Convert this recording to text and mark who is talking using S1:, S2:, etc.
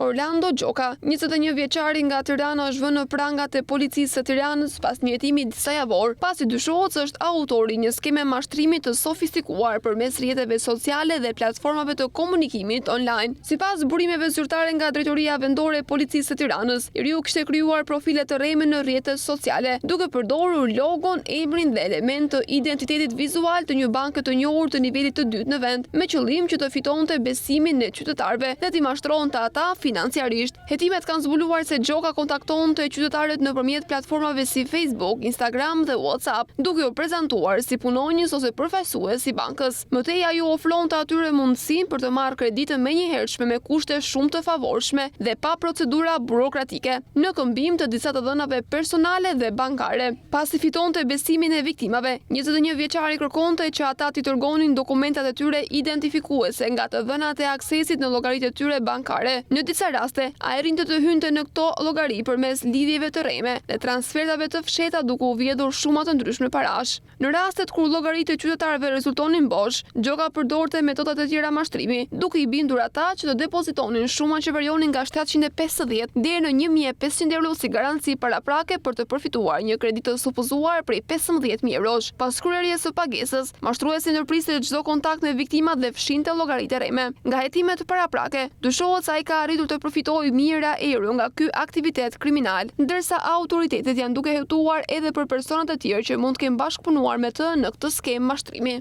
S1: Orlando Gjoka, 21 vjeçari nga Tirana, është vënë në prangat e policisë së Tiranës pas një hetimi disa javor, pasi dyshohet se është autori një skeme mashtrimi të sofistikuar përmes rrjeteve sociale dhe platformave të komunikimit online. Sipas burimeve zyrtare nga Drejtoria Vendore e Policisë së Tiranës, i riu kishte krijuar profile të rreme në rrjetet sociale, duke përdorur logon, emrin dhe element të identitetit vizual të një banke të njohur të nivelit të dytë në vend, me qëllim që të fitonte besimin e qytetarëve dhe t'i mashtronte ata financiarisht. Hetimet kanë zbuluar se Gjoka kontaktonte qytetarët nëpërmjet platformave si Facebook, Instagram dhe WhatsApp, duke u prezantuar si punonjës ose përfaqësues i bankës. Mëtej ai u ofronte atyre mundësinë për të marrë kreditë menjëhershme me kushte shumë të favorshme dhe pa procedura burokratike, në këmbim të disa të dhënave personale dhe bankare. Pasi fitonte besimin e viktimave, 21 vjeçari kërkonte që ata t'i tërgonin dokumentat e tyre identifikuese nga të dhënat e aksesit në llogaritë e tyre bankare. Në disa raste, ai rinte të hynte në këto llogari përmes lidhjeve të rreme dhe transfertave të fshehta duke u vjedhur shuma të ndryshme parash. Në rastet kur llogaritë e qytetarëve rezultonin bosh, Gjoka përdorte metoda të tjera mashtrimi, duke i bindur ata që të depozitonin shuma që varionin nga 750 deri në 1500 euro si garanci paraprake për të përfituar një kreditë të supozuar prej 15.000 eurosh. Pas kryerjes së pagesës, mashtruesi ndërpriste çdo kontakt me viktimat dhe fshinte llogaritë e rreme. Nga hetimet paraprake, dyshohet se ai ka arritur të përfitojë mijëra euro nga ky aktivitet kriminal, ndërsa autoritetet janë duke hetuar edhe për persona të tjerë që mund të kenë bashkëpunuar me të në këtë skemë mashtrimi.